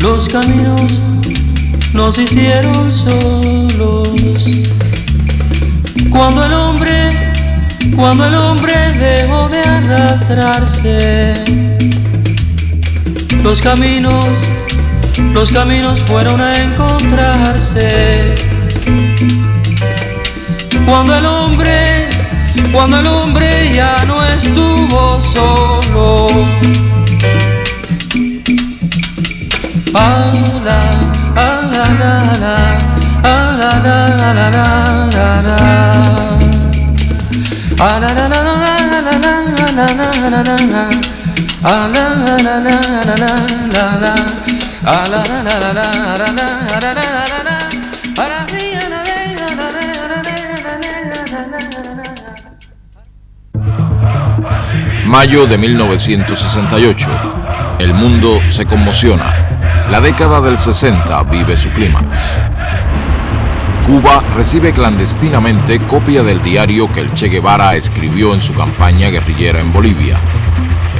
Los caminos nos hicieron solos. Cuando el hombre dejó de arrastrarse, los caminos fueron a encontrarse. Cuando el hombre ya no estuvo solo. Mayo de 1968. El mundo se conmociona. La década del 60 vive su clímax. Cuba recibe clandestinamente copia del diario que el Che Guevara escribió en su campaña guerrillera en Bolivia.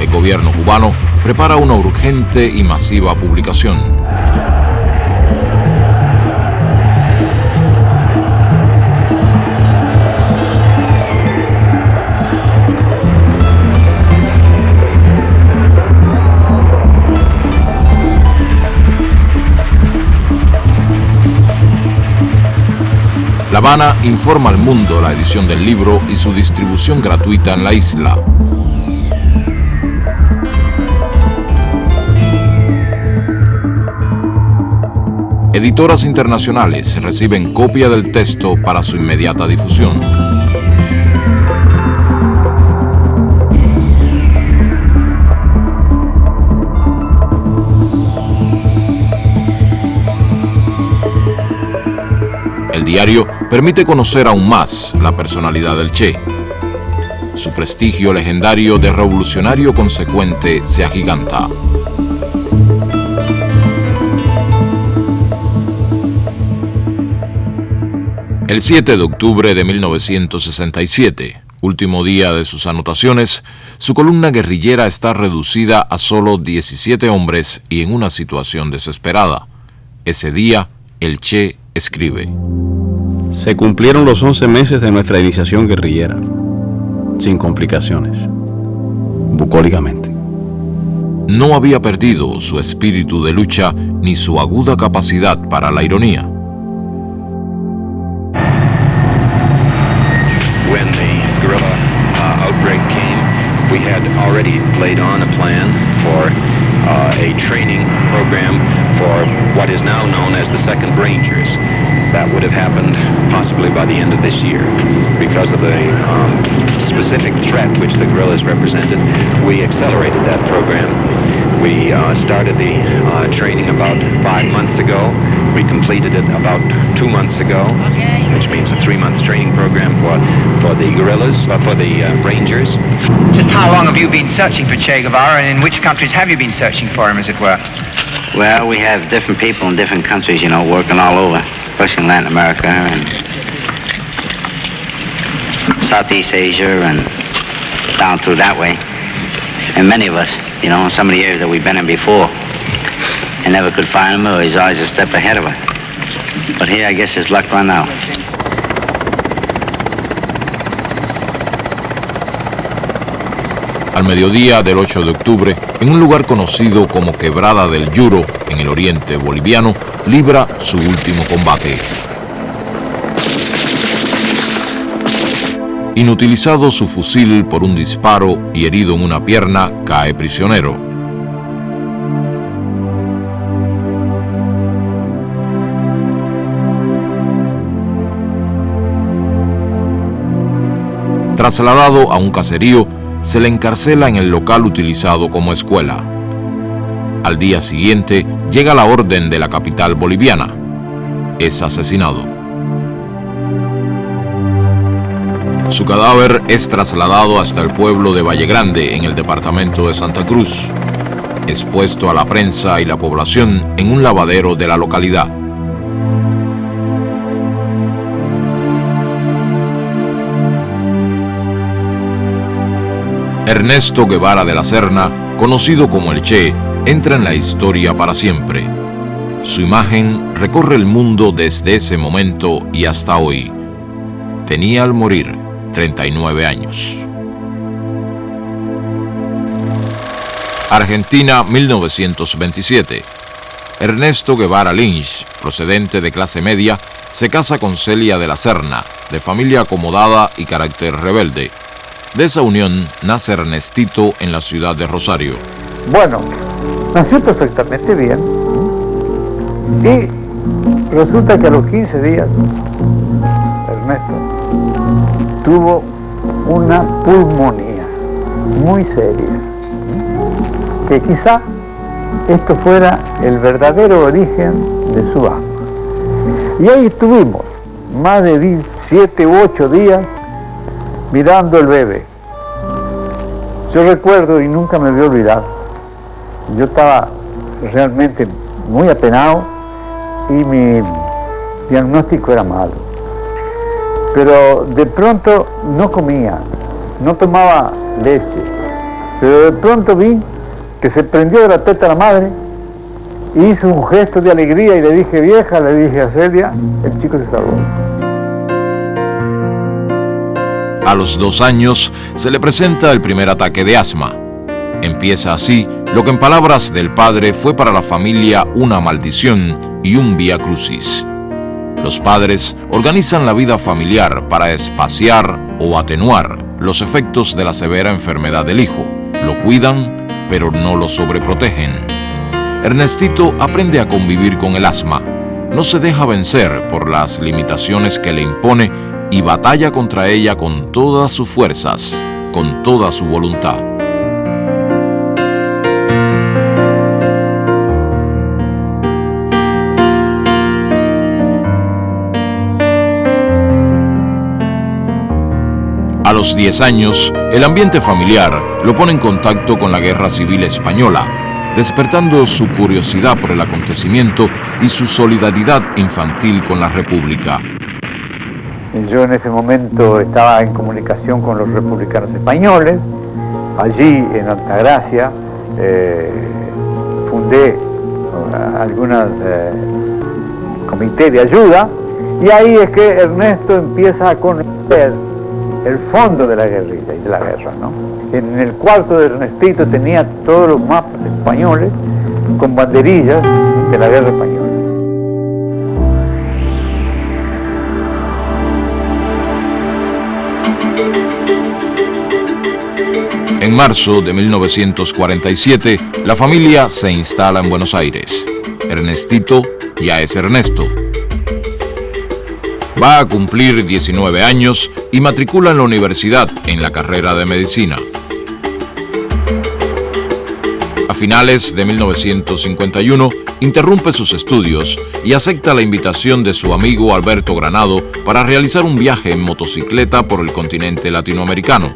El gobierno cubano prepara una urgente y masiva publicación. La Habana informa al mundo la edición del libro y su distribución gratuita en la isla. Editoras internacionales reciben copia del texto para su inmediata difusión. El diario permite conocer aún más la personalidad del Che. Su prestigio legendario de revolucionario consecuente se agiganta. El 7 de octubre de 1967, último día de sus anotaciones, su columna guerrillera está reducida a solo 17 hombres y en una situación desesperada. Ese día, el Che escribe: Se cumplieron los 11 meses de nuestra iniciación guerrillera, sin complicaciones, bucólicamente. No había perdido su espíritu de lucha ni su aguda capacidad para la ironía. When the guerrilla outbreak came, we had already laid on a plan for a training program for what is now known as the 2nd Rangers. That would have happened possibly by the end of this year. Because of the specific threat which the guerrillas represented, we accelerated that program. We started the training about 5 months ago. We completed it about 2 months ago, which means a 3-month training program for the guerrillas, for the Rangers. Just how long have you been searching for Che Guevara, and in which countries have you been searching for him, as it were? Well, we have different people in different countries, working all over, especially in Latin America and Southeast Asia and down through that way. And many of us, in some of the areas that we've been in before, and never could find him, or he's always a step ahead of us. But here, I guess his luck run out. Al mediodía del 8 de octubre, en un lugar conocido como Quebrada del Yuro, en el oriente boliviano, libra su último combate. Inutilizado su fusil por un disparo y herido en una pierna, cae prisionero. Trasladado a un caserío, se le encarcela en el local utilizado como escuela. Al día siguiente llega la orden de la capital boliviana. Es asesinado. Su cadáver es trasladado hasta el pueblo de Valle Grande, en el departamento de Santa Cruz, expuesto a la prensa y la población en un lavadero de la localidad. Ernesto Guevara de la Serna, conocido como el Che, entra en la historia para siempre. Su imagen recorre el mundo desde ese momento y hasta hoy. Tenía al morir 39 años. Argentina, 1927. Ernesto Guevara Lynch, procedente de clase media, se casa con Celia de la Serna, de familia acomodada y carácter rebelde. De esa unión nace Ernestito en la ciudad de Rosario. Bueno, nació perfectamente bien y resulta que a los 15 días Ernesto tuvo una pulmonía muy seria, que quizá esto fuera el verdadero origen de su asma. Y ahí estuvimos más de 7 u 8 días mirando el bebé. Yo recuerdo, y nunca me voy a olvidar, yo estaba realmente muy apenado y mi diagnóstico era malo. Pero de pronto no comía, no tomaba leche, pero de pronto vi que se prendió de la teta la madre y hizo un gesto de alegría y le dije, vieja, le dije a Celia, el chico se salvó. A los 2 años se le presenta el primer ataque de asma. Empieza así lo que en palabras del padre fue para la familia una maldición y un vía crucis. Los padres organizan la vida familiar para espaciar o atenuar los efectos de la severa enfermedad del hijo. Lo cuidan, pero no lo sobreprotegen. Ernestito aprende a convivir con el asma, no se deja vencer por las limitaciones que le impone y batalla contra ella con todas sus fuerzas, con toda su voluntad. A los 10 años, el ambiente familiar lo pone en contacto con la Guerra Civil Española, despertando su curiosidad por el acontecimiento y su solidaridad infantil con la República. Yo en ese momento estaba en comunicación con los republicanos españoles. Allí en Altagracia fundé algunos comités de ayuda y ahí es que Ernesto empieza a conocer el fondo de la guerrilla y de la guerra, ¿no? En el cuarto de Ernestito tenía todos los mapas españoles con banderillas de la guerra española. En marzo de 1947, la familia se instala en Buenos Aires. Ernestito ya es Ernesto. Va a cumplir 19 años y matricula en la universidad en la carrera de medicina. A finales de 1951, interrumpe sus estudios y acepta la invitación de su amigo Alberto Granado para realizar un viaje en motocicleta por el continente latinoamericano.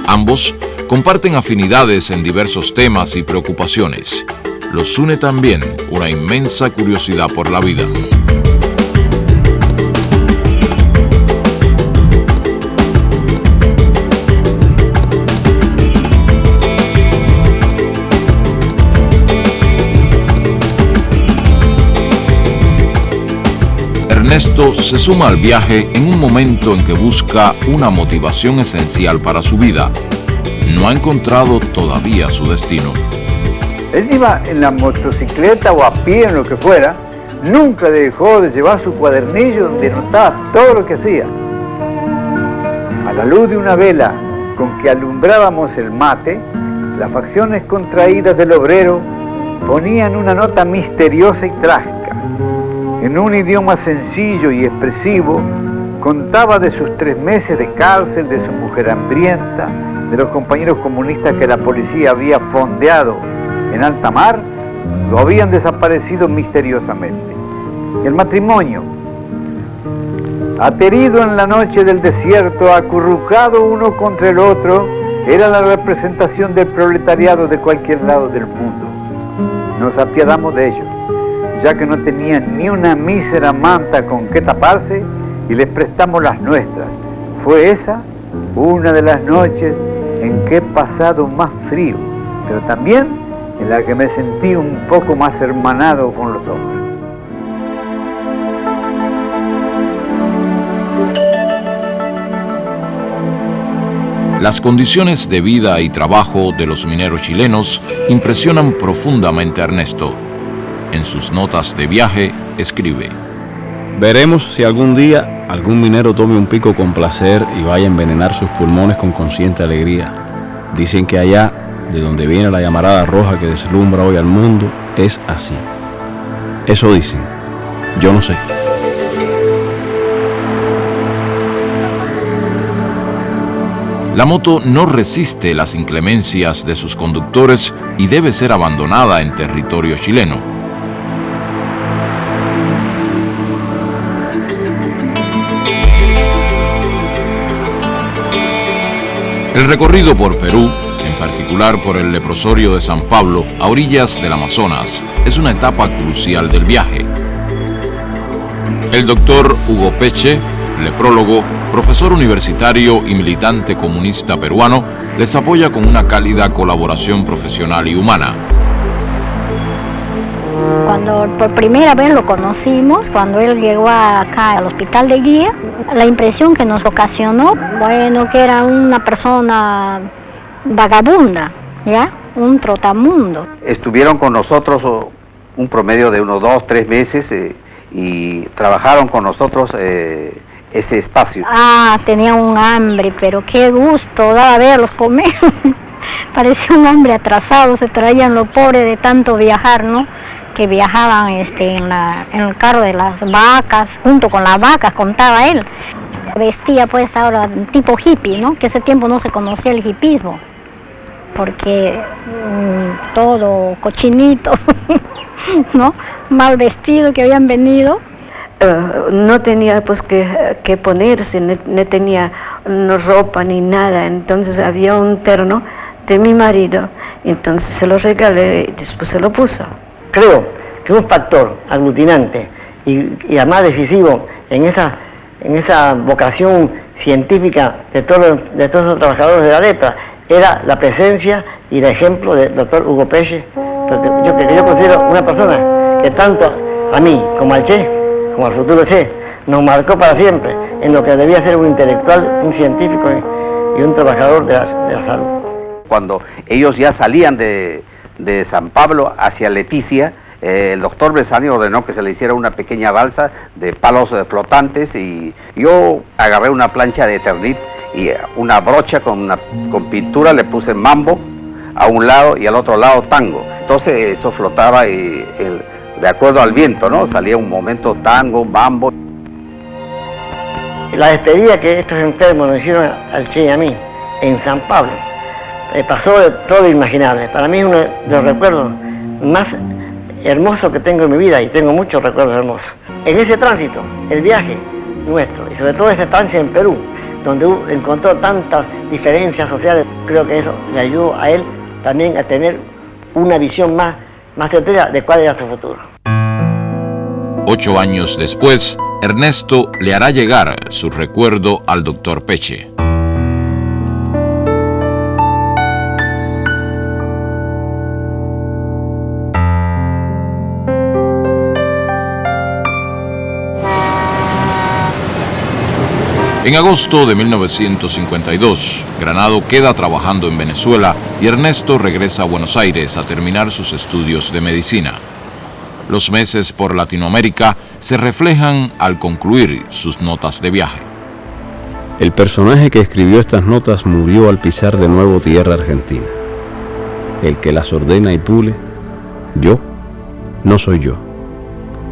Ambos comparten afinidades en diversos temas y preocupaciones. Los une también una inmensa curiosidad por la vida. Ernesto se suma al viaje en un momento en que busca una motivación esencial para su vida. No ha encontrado todavía su destino. Él iba en la motocicleta o a pie, en lo que fuera, nunca dejó de llevar su cuadernillo donde anotaba todo lo que hacía. A la luz de una vela con que alumbrábamos el mate, las facciones contraídas del obrero ponían una nota misteriosa y trágica. En un idioma sencillo y expresivo, contaba de sus 3 meses de cárcel, de su mujer hambrienta, de los compañeros comunistas que la policía había fondeado en alta mar, lo habían desaparecido misteriosamente. Y el matrimonio, Aterido en la noche del desierto, acurrucado uno contra el otro, era la representación del proletariado de cualquier lado del mundo. Nos apiadamos de ellos, ya que no tenían ni una mísera manta con que taparse, y les prestamos las nuestras. Fue esa una de las noches en que he pasado más frío, pero también en la que me sentí un poco más hermanado con los hombres. Las condiciones de vida y trabajo de los mineros chilenos impresionan profundamente a Ernesto. En sus notas de viaje escribe: veremos si algún día algún minero tome un pico con placer y vaya a envenenar sus pulmones con consciente alegría. Dicen que allá, de donde viene la llamarada roja que deslumbra hoy al mundo, es así. Eso dicen. Yo no sé. La moto no resiste las inclemencias de sus conductores y debe ser abandonada en territorio chileno. El recorrido por Perú, en particular por el leprosorio de San Pablo, a orillas del Amazonas, es una etapa crucial del viaje. El doctor Hugo Peche, leprólogo, profesor universitario y militante comunista peruano, les apoya con una cálida colaboración profesional y humana. Cuando por primera vez lo conocimos, cuando él llegó acá al hospital de Guía, la impresión que nos ocasionó, bueno, que era una persona vagabunda, ¿ya? Un trotamundo. Estuvieron con nosotros un promedio de unos 2-3 meses y trabajaron con nosotros ese espacio. Tenía un hambre, pero qué gusto daba verlos comer. Parecía un hambre atrasado, se traían lo pobre de tanto viajar, ¿no? Que viajaban en el carro de las vacas, junto con las vacas, contaba él. Vestía pues ahora tipo hippie, ¿no? Que ese tiempo no se conocía el hippismo, porque todo cochinito, ¿no? Mal vestido que habían venido. No tenía pues que ponerse, no tenía ropa ni nada, entonces había un terno de mi marido, entonces se lo regalé y después se lo puso. Creo que un factor aglutinante y además decisivo en esa vocación científica de todos los trabajadores de la lepra era la presencia y el ejemplo del doctor Hugo Peche, que yo considero una persona que tanto a mí como al Che, como al futuro Che, nos marcó para siempre en lo que debía ser un intelectual, un científico y un trabajador de la salud. Cuando ellos ya salían de San Pablo hacia Leticia, el doctor Besani ordenó que se le hiciera una pequeña balsa de palos flotantes y yo agarré una plancha de Eternit y una brocha con pintura, le puse mambo a un lado y al otro lado tango. Entonces eso flotaba y de acuerdo al viento, ¿no? Salía un momento tango, mambo. La despedida que estos enfermos nos hicieron al Che y a mí en San Pablo pasó de todo lo imaginable. Para mí es uno de los recuerdos más hermosos que tengo en mi vida, y tengo muchos recuerdos hermosos. En ese tránsito, el viaje nuestro, y sobre todo esa estancia en Perú, donde encontró tantas diferencias sociales, creo que eso le ayudó a él también a tener una visión más certera de cuál era su futuro. 8 años después, Ernesto le hará llegar su recuerdo al doctor Peche. En agosto de 1952, Granado queda trabajando en Venezuela y Ernesto regresa a Buenos Aires a terminar sus estudios de medicina. Los meses por Latinoamérica se reflejan al concluir sus notas de viaje. El personaje que escribió estas notas murió al pisar de nuevo tierra argentina. El que las ordena y pule, yo, no soy yo.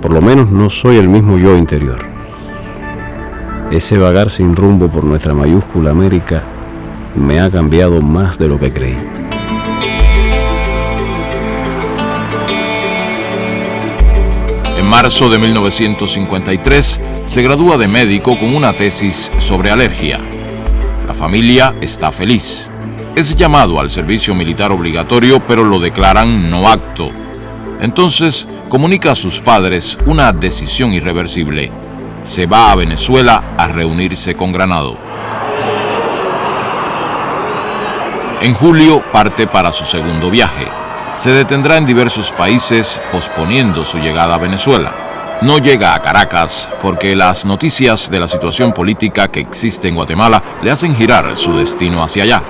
Por lo menos no soy el mismo yo interior. Ese vagar sin rumbo por nuestra mayúscula América me ha cambiado más de lo que creí. En marzo de 1953, se gradúa de médico con una tesis sobre alergia. La familia está feliz. Es llamado al servicio militar obligatorio, pero lo declaran no apto. Entonces comunica a sus padres una decisión irreversible. Se va a Venezuela a reunirse con Granado. En julio parte para su segundo viaje. Se detendrá en diversos países posponiendo su llegada a Venezuela. No llega a Caracas porque las noticias de la situación política que existe en Guatemala le hacen girar su destino hacia allá.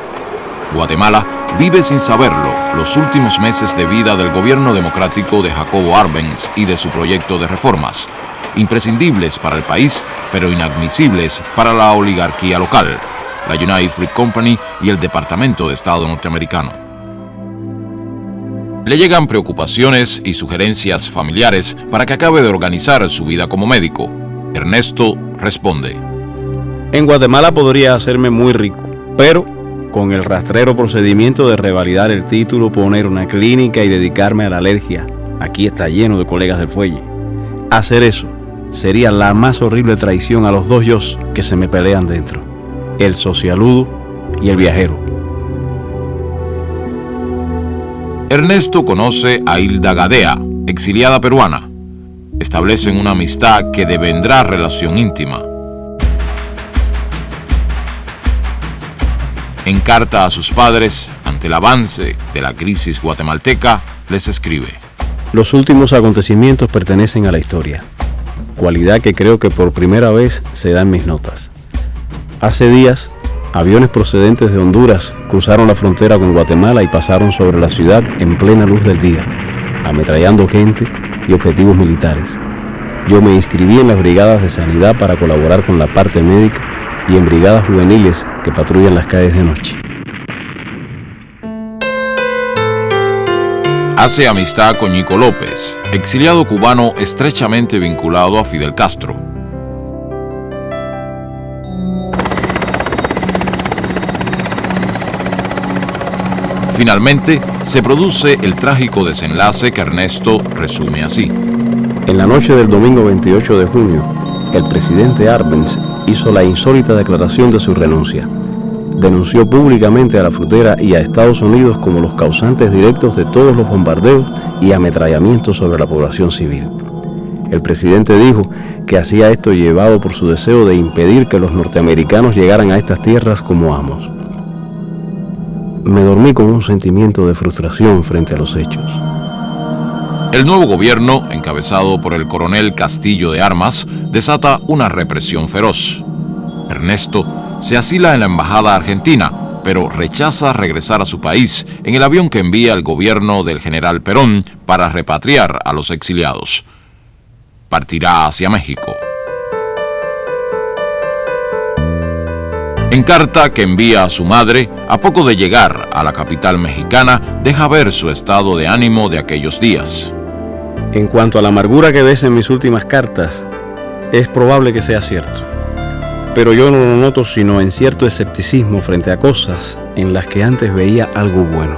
Guatemala vive sin saberlo los últimos meses de vida del gobierno democrático de Jacobo Arbenz y de su proyecto de reformas, imprescindibles para el país, pero inadmisibles para la oligarquía local, la United Fruit Company y el Departamento de Estado norteamericano. Le llegan preocupaciones y sugerencias familiares para que acabe de organizar su vida como médico. Ernesto responde: En Guatemala podría hacerme muy rico, pero con el rastrero procedimiento de revalidar el título, poner una clínica y dedicarme a la alergia. Aquí está lleno de colegas del fuelle. Hacer eso sería la más horrible traición a los dos yos que se me pelean dentro: el socialudo y el viajero. Ernesto conoce a Hilda Gadea, exiliada peruana. Establecen una amistad que devendrá relación íntima. En carta a sus padres, ante el avance de la crisis guatemalteca, les escribe: Los últimos acontecimientos pertenecen a la historia, cualidad que creo que por primera vez se da en mis notas. Hace días, aviones procedentes de Honduras cruzaron la frontera con Guatemala y pasaron sobre la ciudad en plena luz del día, ametrallando gente y objetivos militares. Yo me inscribí en las brigadas de sanidad para colaborar con la parte médica y en brigadas juveniles que patrullan las calles de noche. Hace amistad con Ñico López, exiliado cubano estrechamente vinculado a Fidel Castro. Finalmente, se produce el trágico desenlace que Ernesto resume así. En la noche del domingo 28 de junio, el presidente Arbenz hizo la insólita declaración de su renuncia. Denunció públicamente a la frutera y a Estados Unidos como los causantes directos de todos los bombardeos y ametrallamientos sobre la población civil. El presidente dijo que hacía esto llevado por su deseo de impedir que los norteamericanos llegaran a estas tierras como amos. Me dormí con un sentimiento de frustración frente a los hechos. El nuevo gobierno, encabezado por el coronel Castillo de Armas, desata una represión feroz. Ernesto se asila en la embajada argentina, pero rechaza regresar a su país en el avión que envía el gobierno del general Perón para repatriar a los exiliados. Partirá hacia México. En carta que envía a su madre, a poco de llegar a la capital mexicana, deja ver su estado de ánimo de aquellos días. En cuanto a la amargura que ves en mis últimas cartas, es probable que sea cierto. Pero yo no lo noto sino en cierto escepticismo frente a cosas en las que antes veía algo bueno.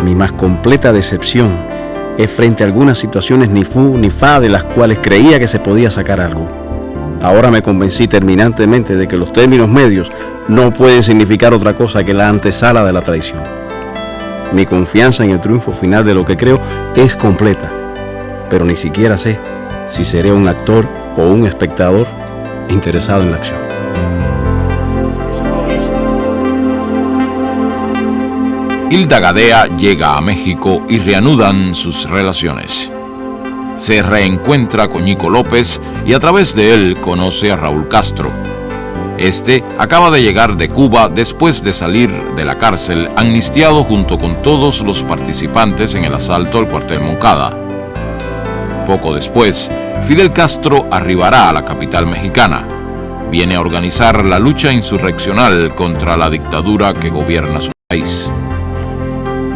Mi más completa decepción es frente a algunas situaciones ni fu ni fa de las cuales creía que se podía sacar algo. Ahora me convencí terminantemente de que los términos medios no pueden significar otra cosa que la antesala de la traición. Mi confianza en el triunfo final de lo que creo es completa, pero ni siquiera sé si seré un actor o un espectador interesado en la acción. Hilda Gadea llega a México y reanudan sus relaciones. Se reencuentra con Ñico López y a través de él conoce a Raúl Castro. Este acaba de llegar de Cuba después de salir de la cárcel amnistiado junto con todos los participantes en el asalto al cuartel Moncada. Poco después, Fidel Castro arribará a la capital mexicana. Viene a organizar la lucha insurreccional contra la dictadura que gobierna su país.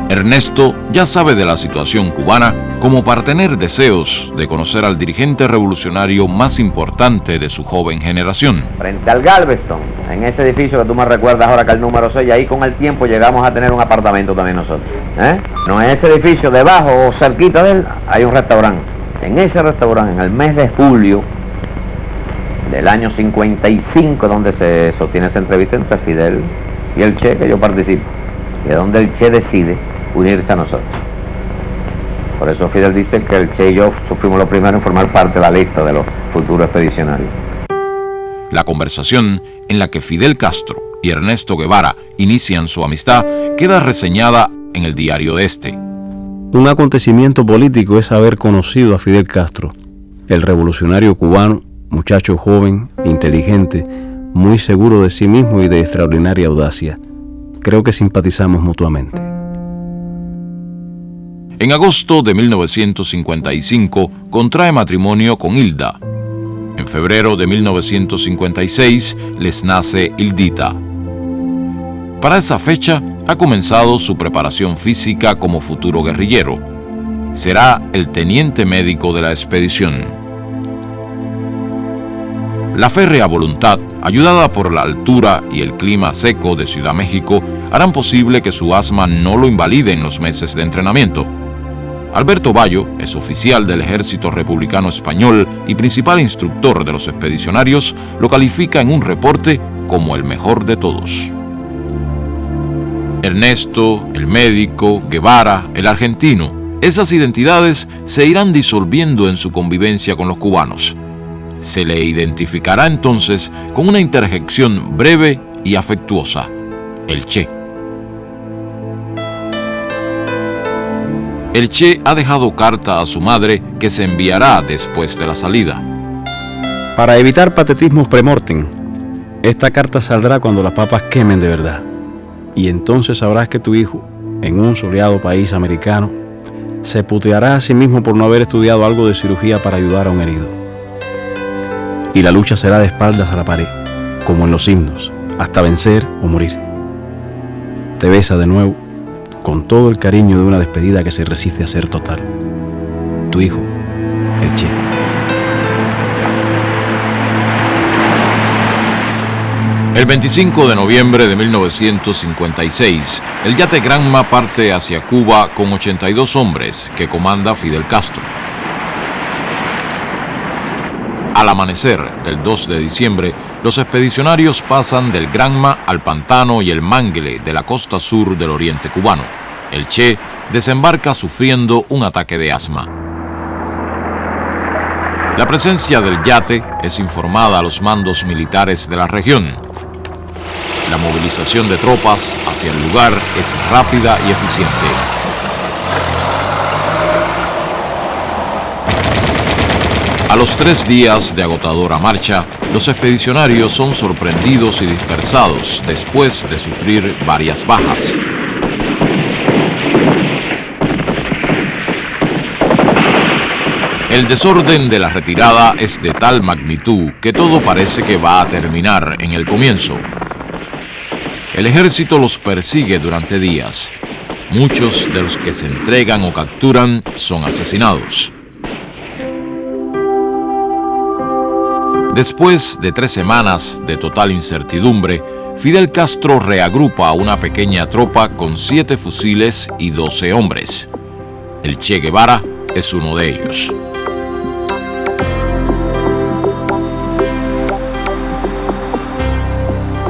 Ernesto ya sabe de la situación cubana como para tener deseos de conocer al dirigente revolucionario más importante de su joven generación. Frente al Galveston, en ese edificio que tú me recuerdas ahora que el número 6, ahí con el tiempo llegamos a tener un apartamento también nosotros. No, en ese edificio, debajo o cerquita de él, hay un restaurante. En ese restaurante, en el mes de julio, del año 55, donde se sostiene esa entrevista entre Fidel y el Che, que yo participo, y es donde el Che decide unirse a nosotros. Por eso Fidel dice que el Che y yo fuimos los primeros en formar parte de la lista de los futuros expedicionarios. La conversación en la que Fidel Castro y Ernesto Guevara inician su amistad queda reseñada en el diario de este. Un acontecimiento político es haber conocido a Fidel Castro, el revolucionario cubano, muchacho joven, inteligente, muy seguro de sí mismo y de extraordinaria audacia. Creo que simpatizamos mutuamente. En agosto de 1955 contrae matrimonio con Hilda. En febrero de 1956 les nace Hildita. Para esa fecha ha comenzado su preparación física como futuro guerrillero. Será el teniente médico de la expedición. La férrea voluntad, ayudada por la altura y el clima seco de Ciudad México, harán posible que su asma no lo invalide en los meses de entrenamiento. Alberto Bayo es oficial del Ejército Republicano Español y principal instructor de los expedicionarios, lo califica en un reporte como el mejor de todos. Ernesto, el médico, Guevara, el argentino, esas identidades se irán disolviendo en su convivencia con los cubanos. Se le identificará entonces con una interjección breve y afectuosa: el Che. El Che ha dejado carta a su madre que se enviará después de la salida. Para evitar patetismos premortem, esta carta saldrá cuando las papas quemen de verdad. Y entonces sabrás que tu hijo, en un soleado país americano, se puteará a sí mismo por no haber estudiado algo de cirugía para ayudar a un herido. Y la lucha será de espaldas a la pared, como en los himnos, hasta vencer o morir. Te besa de nuevo, con todo el cariño de una despedida que se resiste a ser total. Tu hijo, el Che. El 25 de noviembre de 1956, el yate Granma parte hacia Cuba con 82 hombres que comanda Fidel Castro. Al amanecer del 2 de diciembre, los expedicionarios pasan del Granma al Pantano y el Mangle de la costa sur del oriente cubano. El Che desembarca sufriendo un ataque de asma. La presencia del yate es informada a los mandos militares de la región. La movilización de tropas hacia el lugar es rápida y eficiente. A los 3 días de agotadora marcha, los expedicionarios son sorprendidos y dispersados después de sufrir varias bajas. El desorden de la retirada es de tal magnitud que todo parece que va a terminar en el comienzo. El ejército los persigue durante días. Muchos de los que se entregan o capturan son asesinados. Después de 3 semanas de total incertidumbre, Fidel Castro reagrupa a una pequeña tropa con 7 fusiles y 12 hombres. El Che Guevara es uno de ellos.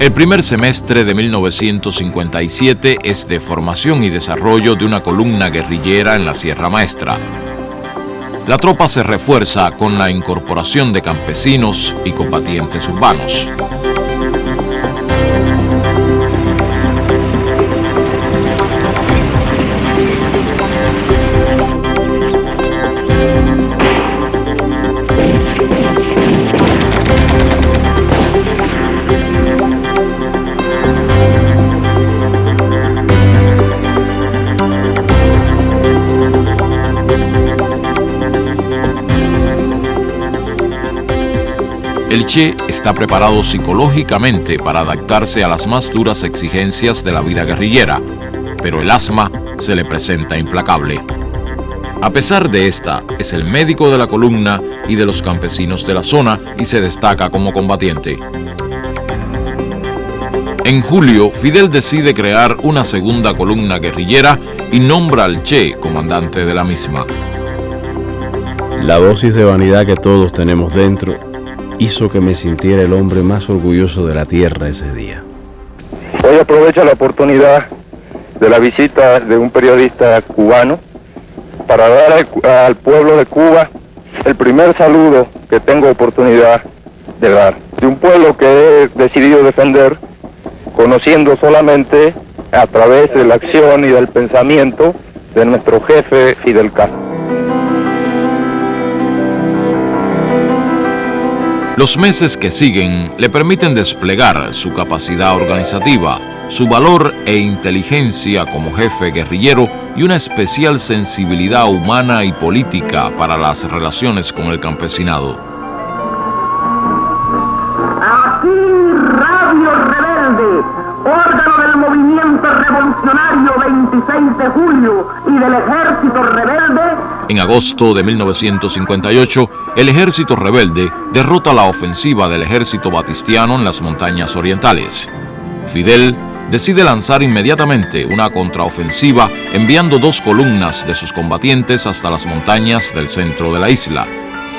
El primer semestre de 1957 es de formación y desarrollo de una columna guerrillera en la Sierra Maestra. La tropa se refuerza con la incorporación de campesinos y combatientes urbanos. El Che está preparado psicológicamente para adaptarse a las más duras exigencias de la vida guerrillera, pero el asma se le presenta implacable. A pesar de esta, es el médico de la columna y de los campesinos de la zona y se destaca como combatiente. En julio, Fidel decide crear una segunda columna guerrillera y nombra al Che comandante de la misma. La dosis de vanidad que todos tenemos dentro hizo que me sintiera el hombre más orgulloso de la tierra ese día. Hoy aprovecho la oportunidad de la visita de un periodista cubano para dar al pueblo de Cuba el primer saludo que tengo oportunidad de dar. De un pueblo que he decidido defender, conociendo solamente a través de la acción y del pensamiento de nuestro jefe Fidel Castro. Los meses que siguen le permiten desplegar su capacidad organizativa, su valor e inteligencia como jefe guerrillero y una especial sensibilidad humana y política para las relaciones con el campesinado. Aquí Radio Rebelde, órgano del movimiento revolucionario 26 de julio y del Ejército Rebelde. En agosto de 1958, el Ejército Rebelde derrota la ofensiva del ejército batistiano en las montañas orientales. Fidel decide lanzar inmediatamente una contraofensiva enviando 2 columnas de sus combatientes hasta las montañas del centro de la isla.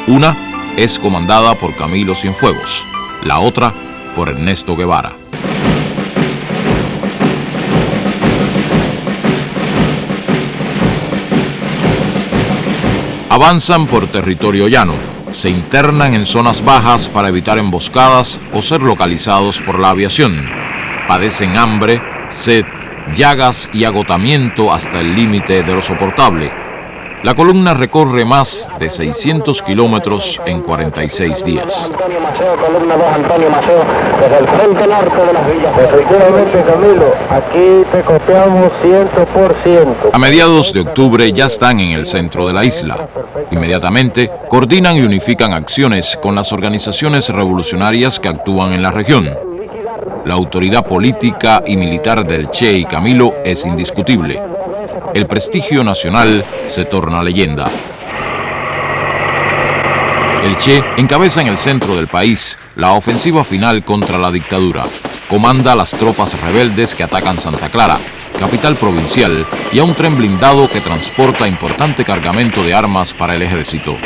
Una es comandada por Camilo Cienfuegos, la otra por Ernesto Guevara. Avanzan por territorio llano, se internan en zonas bajas para evitar emboscadas o ser localizados por la aviación. Padecen hambre, sed, llagas y agotamiento hasta el límite de lo soportable. La columna recorre más de 600 kilómetros en 46 días. Antonio Maceo, columna 2, Antonio Maceo, desde el frente norte de las villas. Efectivamente, Camilo, aquí te copiamos 100%. A mediados de octubre ya están en el centro de la isla. Inmediatamente coordinan y unifican acciones con las organizaciones revolucionarias que actúan en la región. La autoridad política y militar del Che y Camilo es indiscutible. El prestigio nacional se torna leyenda. El Che encabeza en el centro del país la ofensiva final contra la dictadura. Comanda a las tropas rebeldes que atacan Santa Clara, capital provincial, y a un tren blindado que transporta importante cargamento de armas para el ejército.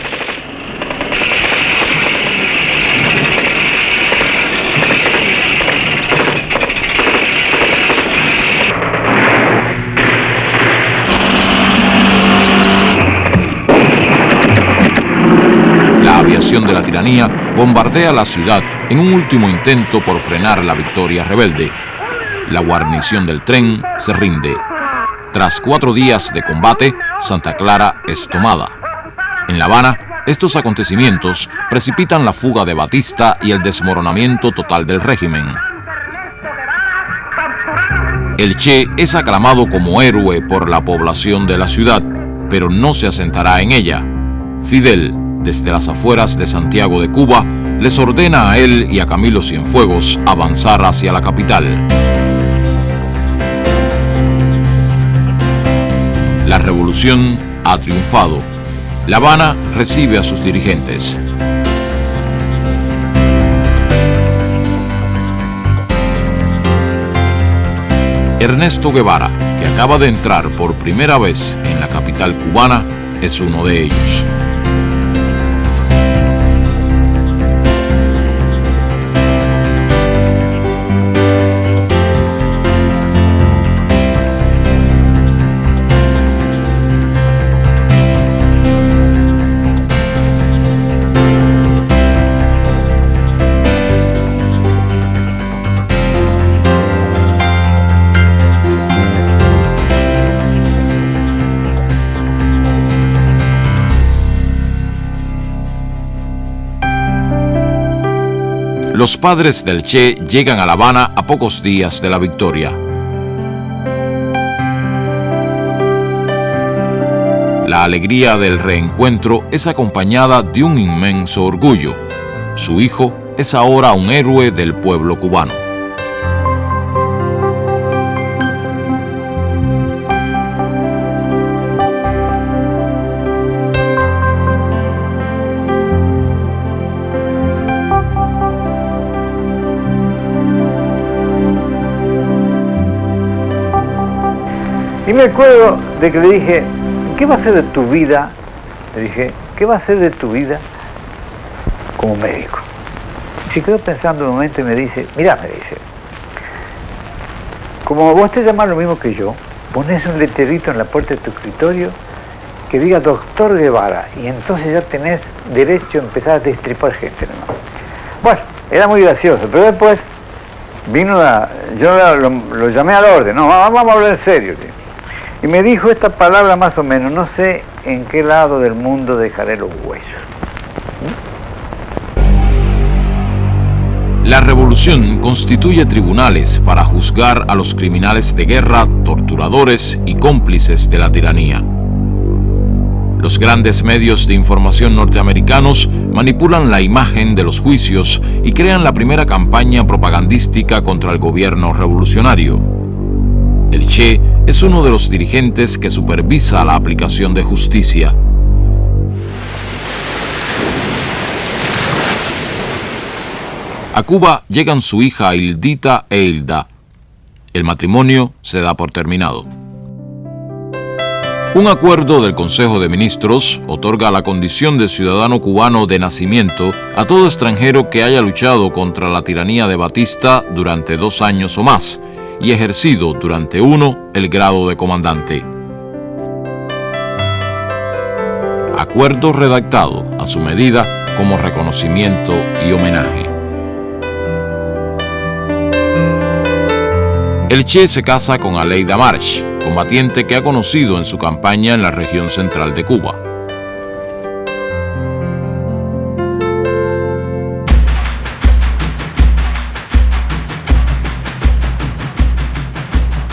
La aviación de la tiranía bombardea la ciudad en un último intento por frenar la victoria rebelde. La guarnición del tren se rinde. Tras 4 días de combate, Santa Clara es tomada. En La Habana, estos acontecimientos precipitan la fuga de Batista y el desmoronamiento total del régimen. El Che es aclamado como héroe por la población de la ciudad, pero no se asentará en ella. Fidel, desde las afueras de Santiago de Cuba, les ordena a él y a Camilo Cienfuegos avanzar hacia la capital. La revolución ha triunfado. La Habana recibe a sus dirigentes. Ernesto Guevara, que acaba de entrar por primera vez en la capital cubana, es uno de ellos. Los padres del Che llegan a La Habana a pocos días de la victoria. La alegría del reencuentro es acompañada de un inmenso orgullo. Su hijo es ahora un héroe del pueblo cubano. Y me acuerdo de que le dije, ¿qué va a ser de tu vida? Le dije, ¿qué va a ser de tu vida como médico? se quedó pensando un momento y me dice, mirá, me dice, como vos te llamás lo mismo que yo, pones un letrerito en la puerta de tu escritorio que diga Doctor Guevara, y entonces ya tenés derecho a empezar a destripar gente, ¿no? Bueno, era muy gracioso, pero después vino yo lo llamé al orden, no, vamos a hablar en serio, tío. Y me dijo esta palabra más o menos, no sé en qué lado del mundo dejaré los huesos. La revolución constituye tribunales para juzgar a los criminales de guerra, torturadores y cómplices de la tiranía. Los grandes medios de información norteamericanos manipulan la imagen de los juicios y crean la primera campaña propagandística contra el gobierno revolucionario. El Che es uno de los dirigentes que supervisa la aplicación de justicia. A Cuba llegan su hija Hildita e Hilda. El matrimonio se da por terminado. Un acuerdo del Consejo de Ministros otorga la condición de ciudadano cubano de nacimiento a todo extranjero que haya luchado contra la tiranía de Batista durante 2 años o más y ejercido durante 1 el grado de comandante. Acuerdo redactado a su medida como reconocimiento y homenaje. El Che se casa con Aleida March, combatiente que ha conocido en su campaña en la región central de Cuba.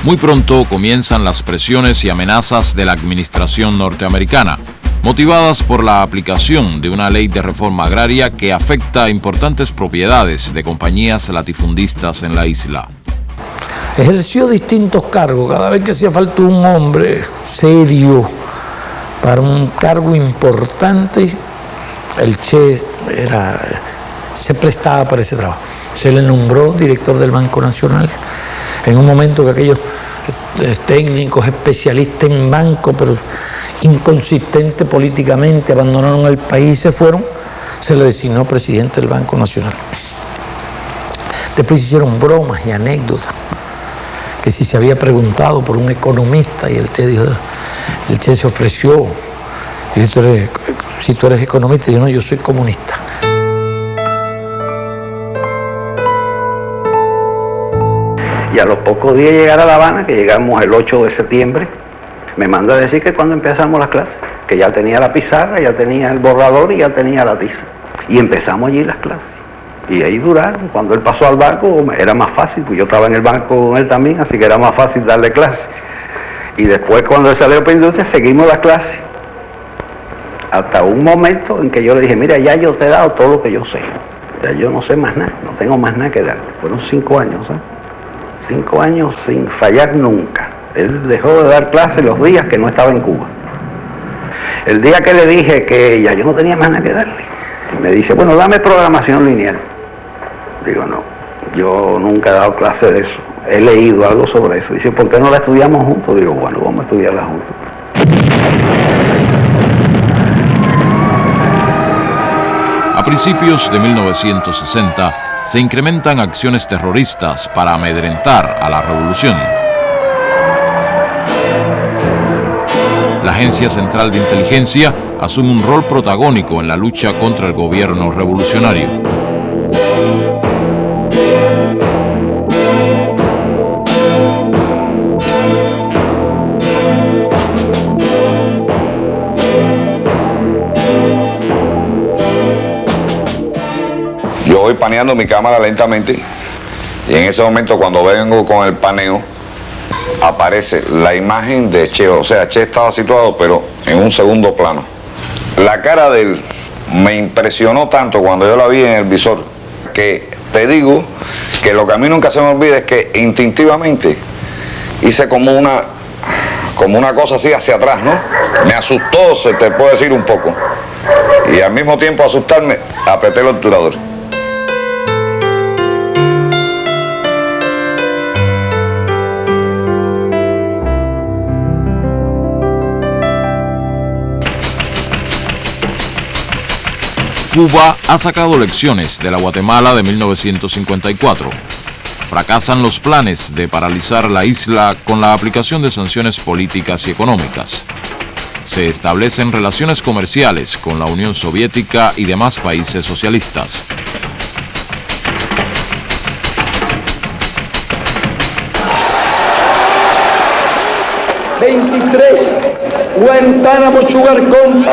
Muy pronto comienzan las presiones y amenazas de la administración norteamericana, motivadas por la aplicación de una ley de reforma agraria que afecta a importantes propiedades de compañías latifundistas en la isla. Ejerció distintos cargos, cada vez que hacía falta un hombre serio para un cargo importante, el Che se prestaba para ese trabajo. Se le nombró director del Banco Nacional, en un momento que aquellos técnicos especialistas en banco, pero inconsistentes políticamente, abandonaron el país y se fueron, se le designó presidente del Banco Nacional. Después hicieron bromas y anécdotas, que si se había preguntado por un economista, y el Che se ofreció, y si tú eres economista, y yo no, yo soy comunista. Y a los pocos días de llegar a La Habana, que llegamos el 8 de septiembre, me manda a decir que cuando empezamos las clases, que ya tenía la pizarra, ya tenía el borrador y ya tenía la tiza. Y empezamos allí las clases. Y ahí duraron. Cuando él pasó al banco era más fácil, pues yo estaba en el banco con él también, así que era más fácil darle clases. Y después cuando él salió para industria seguimos las clases. Hasta un momento en que yo le dije, mira, ya yo te he dado todo lo que yo sé. Ya yo no sé más nada, no tengo más nada que dar. Fueron 5 años, ¿eh? 5 años sin fallar nunca. Él dejó de dar clases los días que no estaba en Cuba. El día que le dije que ya yo no tenía más nada que darle, me dice, bueno, dame programación lineal. Digo, no, yo nunca he dado clase de eso. He leído algo sobre eso. Dice, ¿por qué no la estudiamos juntos? Digo, bueno, vamos a estudiarla juntos. A principios de 1960 se incrementan acciones terroristas para amedrentar a la revolución. La Agencia Central de Inteligencia asume un rol protagónico en la lucha contra el gobierno revolucionario. Yo voy paneando mi cámara lentamente y en ese momento cuando vengo con el paneo aparece la imagen de Che, o sea, Che estaba situado pero en un segundo plano. La cara de él me impresionó tanto cuando yo la vi en el visor que te digo que lo que a mí nunca se me olvida es que instintivamente hice como una cosa así hacia atrás, ¿no? Me asustó, se te puede decir un poco, y al mismo tiempo asustarme apreté el obturador. Cuba ha sacado lecciones de la Guatemala de 1954. Fracasan los planes de paralizar la isla con la aplicación de sanciones políticas y económicas. Se establecen relaciones comerciales con la Unión Soviética y demás países socialistas. Guantánamo Sugar Company.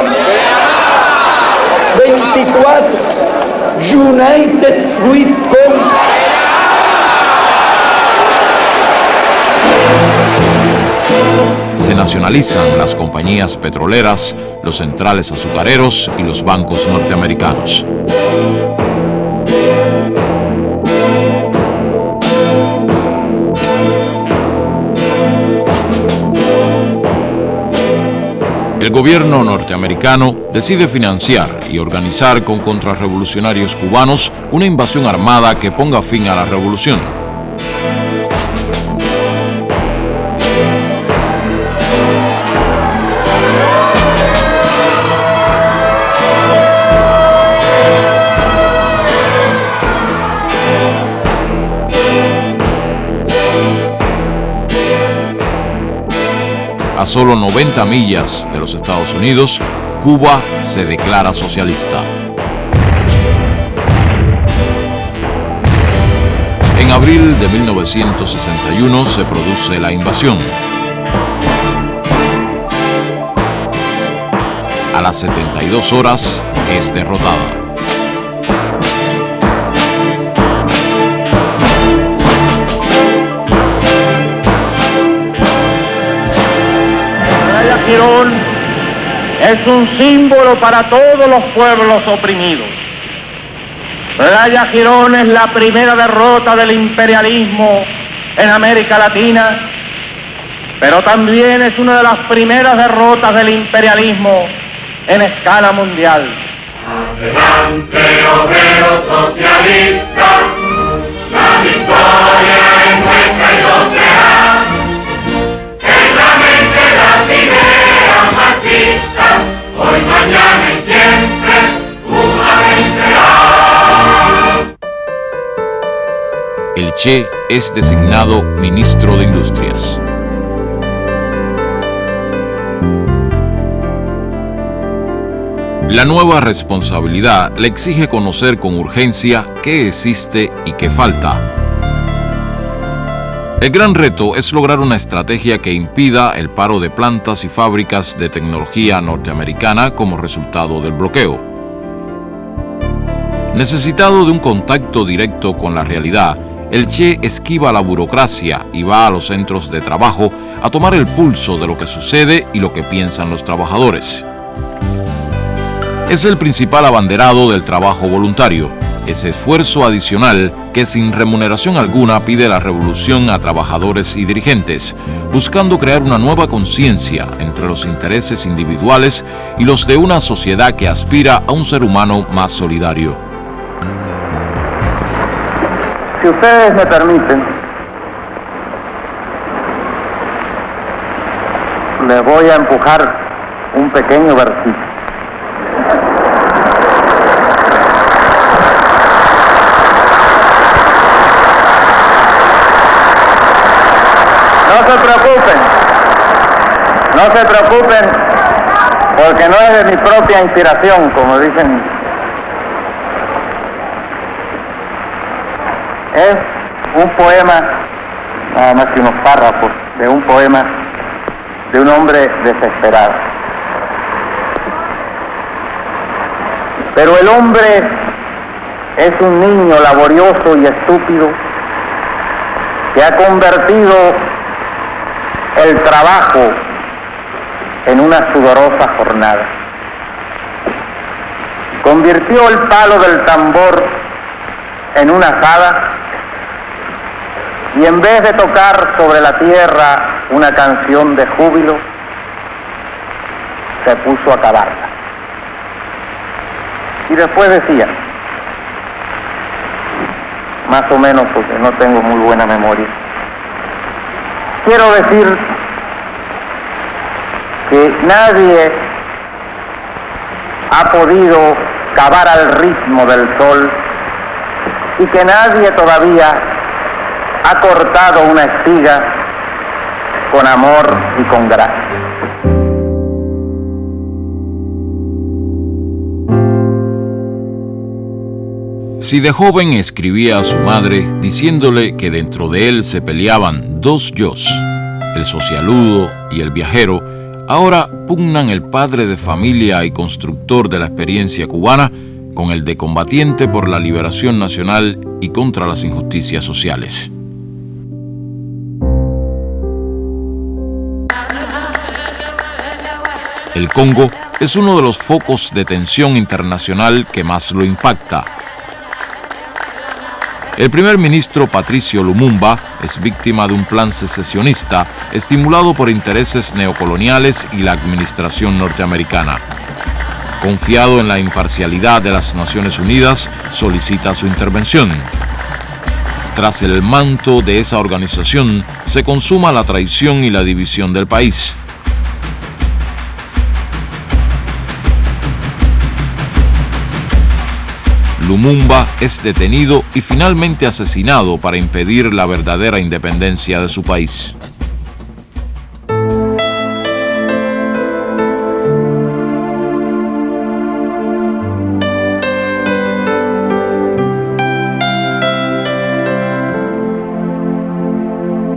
24 United Fruit Company. Se nacionalizan las compañías petroleras, los centrales azucareros y los bancos norteamericanos. El gobierno norteamericano decide financiar y organizar con contrarrevolucionarios cubanos una invasión armada que ponga fin a la revolución. A solo 90 millas de los Estados Unidos, Cuba se declara socialista. En abril de 1961 se produce la invasión. A las 72 horas es derrotada. Girón es un símbolo para todos los pueblos oprimidos. Playa Girón es la primera derrota del imperialismo en América Latina, pero también es una de las primeras derrotas del imperialismo en escala mundial. Adelante, obreros socialistas, la victoria es nuestra y lo será. En la mente las ideas marxistas, hoy, mañana y siempre, Cuba vencerá. El Che es designado ministro de Industrias. La nueva responsabilidad le exige conocer con urgencia qué existe y qué falta. El gran reto es lograr una estrategia que impida el paro de plantas y fábricas de tecnología norteamericana como resultado del bloqueo. Necesitado de un contacto directo con la realidad, el Che esquiva la burocracia y va a los centros de trabajo a tomar el pulso de lo que sucede y lo que piensan los trabajadores. Es el principal abanderado del trabajo voluntario, ese esfuerzo adicional que sin remuneración alguna pide la revolución a trabajadores y dirigentes, buscando crear una nueva conciencia entre los intereses individuales y los de una sociedad que aspira a un ser humano más solidario. Si ustedes me permiten, les voy a empujar un pequeño versículo. No se preocupen, porque no es de mi propia inspiración, como dicen. Es un poema, nada más que unos párrafos, de un poema de un hombre desesperado. Pero el hombre es un niño laborioso y estúpido que ha convertido el trabajo en una sudorosa jornada. Convirtió el palo del tambor en una azada y en vez de tocar sobre la tierra una canción de júbilo, se puso a cavarla. Y después decía, más o menos porque no tengo muy buena memoria, quiero decir que nadie ha podido cavar al ritmo del sol y que nadie todavía ha cortado una espiga con amor y con gracia. Si de joven escribía a su madre diciéndole que dentro de él se peleaban dos yos, el socialudo y el viajero, ahora pugnan el padre de familia y constructor de la experiencia cubana con el de combatiente por la liberación nacional y contra las injusticias sociales. El Congo es uno de los focos de tensión internacional que más lo impacta. El primer ministro Patricio Lumumba es víctima de un plan secesionista estimulado por intereses neocoloniales y la administración norteamericana. Confiado en la imparcialidad de las Naciones Unidas, solicita su intervención. Tras el manto de esa organización, se consuma la traición y la división del país. Lumumba es detenido y finalmente asesinado para impedir la verdadera independencia de su país.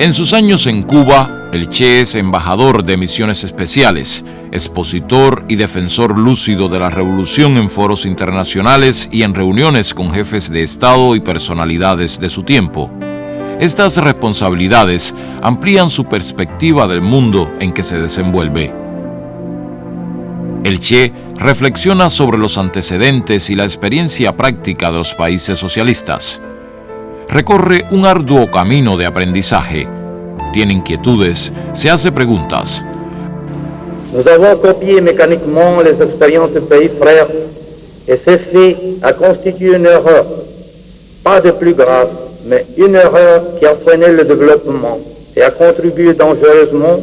En sus años en Cuba, el Che es embajador de misiones especiales, expositor y defensor lúcido de la revolución en foros internacionales y en reuniones con jefes de Estado y personalidades de su tiempo. Estas responsabilidades amplían su perspectiva del mundo en que se desenvuelve. El Che reflexiona sobre los antecedentes y la experiencia práctica de los países socialistas. Recorre un arduo camino de aprendizaje. Tiene inquietudes, se hace preguntas. Nous avons copié mécaniquement les expériences des pays frères et ce fait a constitué une erreur, pas de plus grave, mais une erreur qui a freiné le développement et a contribué dangereusement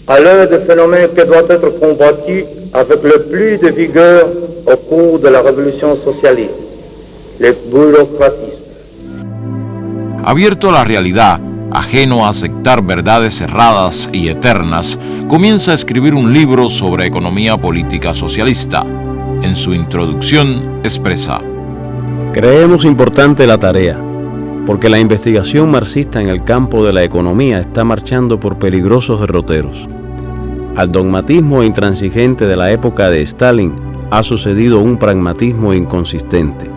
à l'un des phénomènes qui doit être combattu avec le plus de vigueur au cours de la révolution socialiste, le bureaucratisme. Abierto a la realidad, ajeno a aceptar verdades cerradas y eternas, comienza a escribir un libro sobre economía política socialista. En su introducción expresa: creemos importante la tarea, porque la investigación marxista en el campo de la economía está marchando por peligrosos derroteros. Al dogmatismo intransigente de la época de Stalin ha sucedido un pragmatismo inconsistente.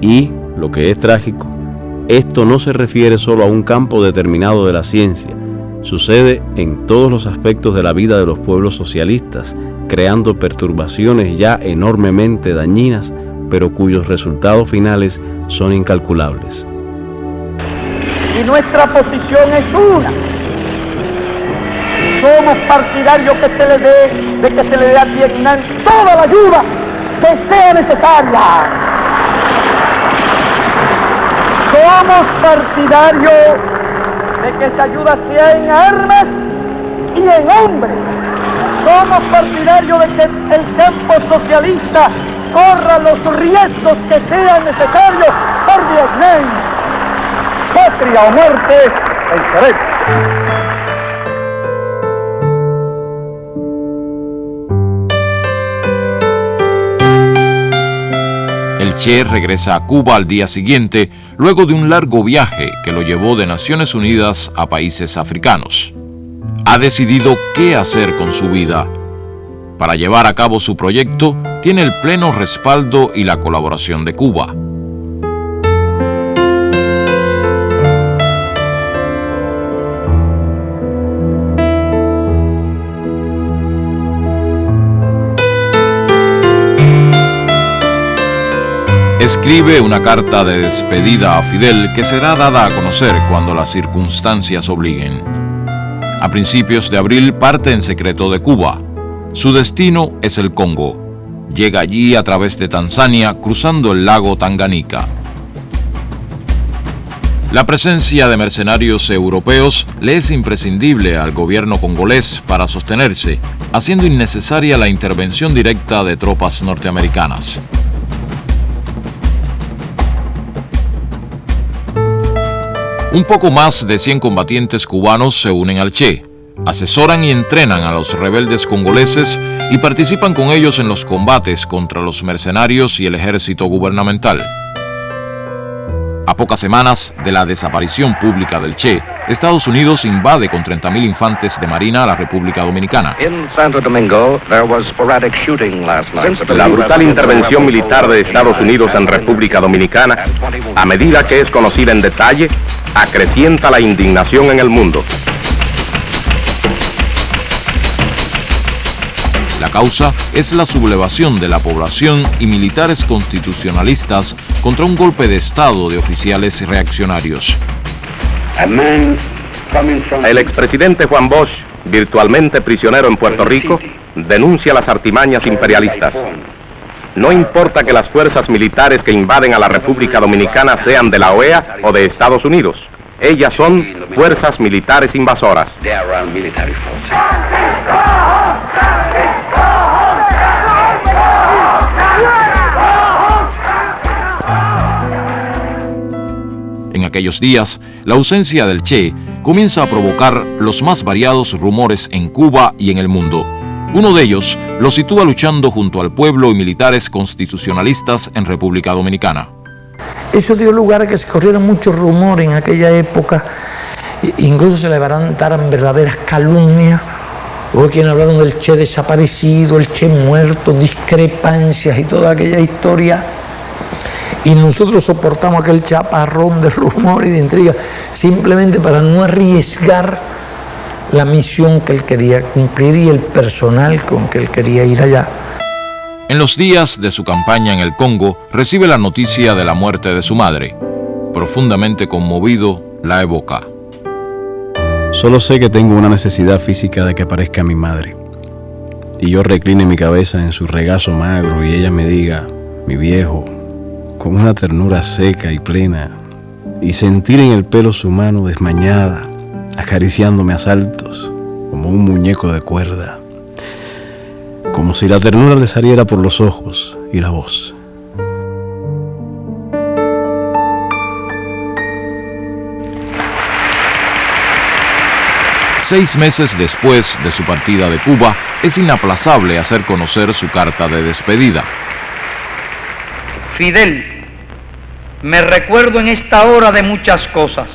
Y, lo que es trágico, esto no se refiere solo a un campo determinado de la ciencia, sucede en todos los aspectos de la vida de los pueblos socialistas, creando perturbaciones ya enormemente dañinas, pero cuyos resultados finales son incalculables. Y nuestra posición es una. Somos partidarios de que se le dé a Vietnam toda la ayuda que sea necesaria. Somos partidarios de que esa ayuda sea en armas y en hombres. Somos partidarios de que el campo socialista corra los riesgos que sean necesarios por Vietnam. Patria o muerte, el derecho. El Che regresa a Cuba al día siguiente, luego de un largo viaje que lo llevó de Naciones Unidas a países africanos. Ha decidido qué hacer con su vida. Para llevar a cabo su proyecto, tiene el pleno respaldo y la colaboración de Cuba. Escribe una carta de despedida a Fidel que será dada a conocer cuando las circunstancias obliguen. A principios de abril parte en secreto de Cuba. Su destino es el Congo. Llega allí a través de Tanzania, cruzando el lago Tanganica. La presencia de mercenarios europeos le es imprescindible al gobierno congolés para sostenerse, haciendo innecesaria la intervención directa de tropas norteamericanas. Un poco más de 100 combatientes cubanos se unen al Che, asesoran y entrenan a los rebeldes congoleses y participan con ellos en los combates contra los mercenarios y el ejército gubernamental. A pocas semanas de la desaparición pública del Che, Estados Unidos invade con 30.000 infantes de marina a la República Dominicana. La brutal intervención militar de Estados Unidos en República Dominicana, a medida que es conocida en detalle, acrecienta la indignación en el mundo. La causa es la sublevación de la población y militares constitucionalistas contra un golpe de Estado de oficiales reaccionarios. El expresidente Juan Bosch, virtualmente prisionero en Puerto Rico, denuncia las artimañas imperialistas. No importa que las fuerzas militares que invaden a la República Dominicana sean de la OEA o de Estados Unidos. Ellas son fuerzas militares invasoras. En aquellos días, la ausencia del Che comienza a provocar los más variados rumores en Cuba y en el mundo. Uno de ellos lo sitúa luchando junto al pueblo y militares constitucionalistas en República Dominicana. Eso dio lugar a que se corrieran muchos rumores en aquella época, incluso se levantaran verdaderas calumnias. Hubo quienes hablaron del Che desaparecido, el Che muerto, discrepancias y toda aquella historia. Y nosotros soportamos aquel chaparrón de rumores y de intrigas simplemente para no arriesgar la misión que él quería cumplir y el personal con que él quería ir allá. En los días de su campaña en el Congo, recibe la noticia de la muerte de su madre. Profundamente conmovido, la evoca. Solo sé que tengo una necesidad física de que aparezca mi madre. Y yo recline mi cabeza en su regazo magro y ella me diga, mi viejo, con una ternura seca y plena, y sentir en el pelo su mano desmañada, acariciándome a saltos, como un muñeco de cuerda, como si la ternura le saliera por los ojos y la voz. Seis meses después de su partida de Cuba, es inaplazable hacer conocer su carta de despedida. Fidel, me recuerdo en esta hora de muchas cosas,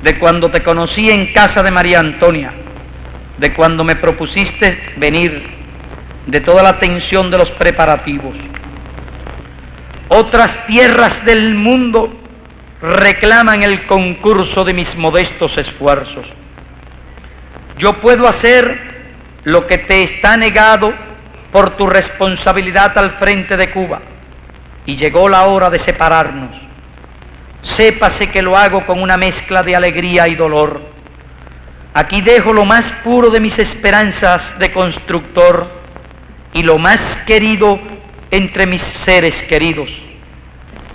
de cuando te conocí en casa de María Antonia, de cuando me propusiste venir, de toda la tensión de los preparativos. Otras tierras del mundo reclaman el concurso de mis modestos esfuerzos. Yo puedo hacer lo que te está negado por tu responsabilidad al frente de Cuba. Y llegó la hora de separarnos. Sépase que lo hago con una mezcla de alegría y dolor. Aquí dejo lo más puro de mis esperanzas de constructor y lo más querido entre mis seres queridos.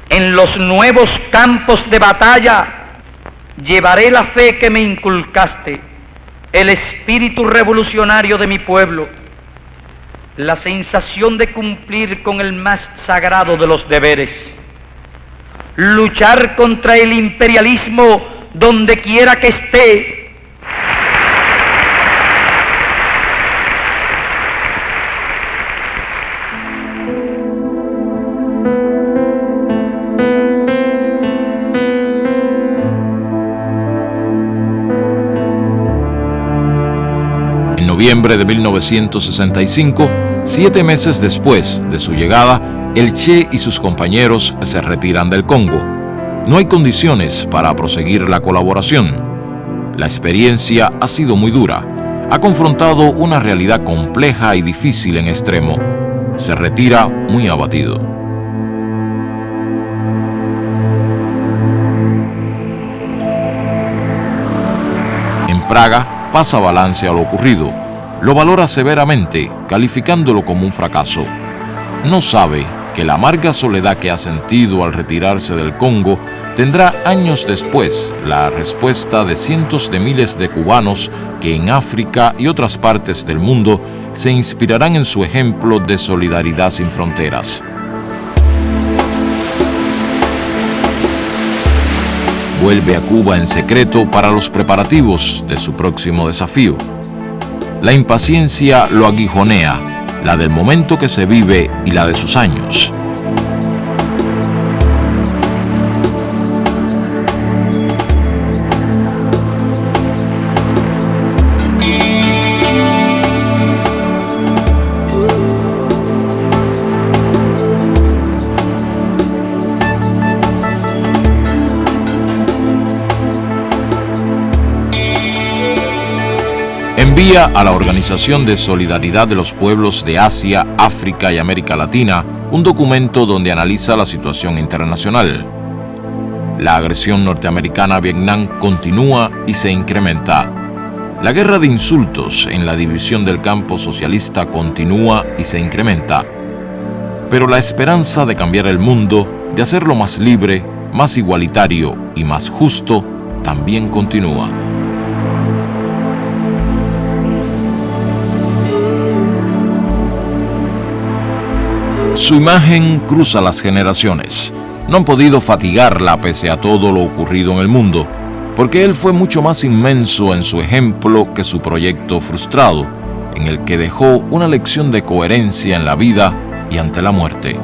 En los nuevos campos de batalla llevaré la fe que me inculcaste, el espíritu revolucionario de mi pueblo, la sensación de cumplir con el más sagrado de los deberes, luchar contra el imperialismo donde quiera que esté. En noviembre de 1965, 7 meses después de su llegada, el Che y sus compañeros se retiran del Congo. No hay condiciones para proseguir la colaboración. La experiencia ha sido muy dura. Ha confrontado una realidad compleja y difícil en extremo. Se retira muy abatido. En Praga pasa balance a lo ocurrido. Lo valora severamente, calificándolo como un fracaso. No sabe que la amarga soledad que ha sentido al retirarse del Congo tendrá años después la respuesta de cientos de miles de cubanos que en África y otras partes del mundo se inspirarán en su ejemplo de solidaridad sin fronteras. vuelve a Cuba en secreto para los preparativos de su próximo desafío. La impaciencia lo aguijonea, la del momento que se vive y la de sus años. Envía a la Organización de Solidaridad de los Pueblos de Asia, África y América Latina un documento donde analiza la situación internacional. La agresión norteamericana a Vietnam continúa y se incrementa. La guerra de insultos en la división del campo socialista continúa y se incrementa. Pero la esperanza de cambiar el mundo, de hacerlo más libre, más igualitario y más justo, también continúa. Su imagen cruza las generaciones. No han podido fatigarla pese a todo lo ocurrido en el mundo, porque él fue mucho más inmenso en su ejemplo que su proyecto frustrado, en el que dejó una lección de coherencia en la vida y ante la muerte.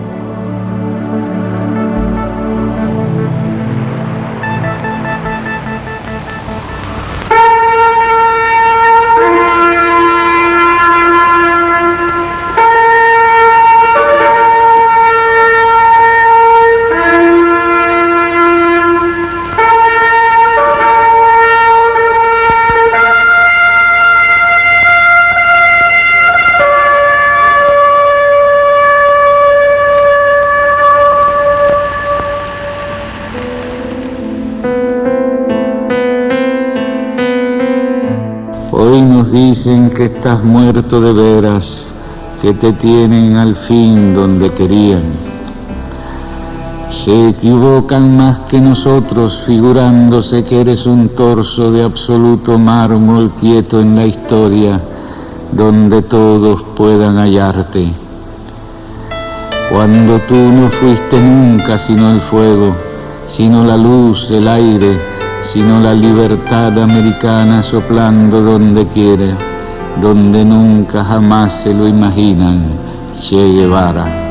Hoy nos dicen que estás muerto de veras, que te tienen al fin donde querían. Se equivocan más que nosotros, figurándose que eres un torso de absoluto mármol quieto en la historia, donde todos puedan hallarte. Cuando tú no fuiste nunca sino el fuego, sino la luz, el aire, sino la libertad americana soplando donde quiere, donde nunca jamás se lo imaginan, Che Guevara.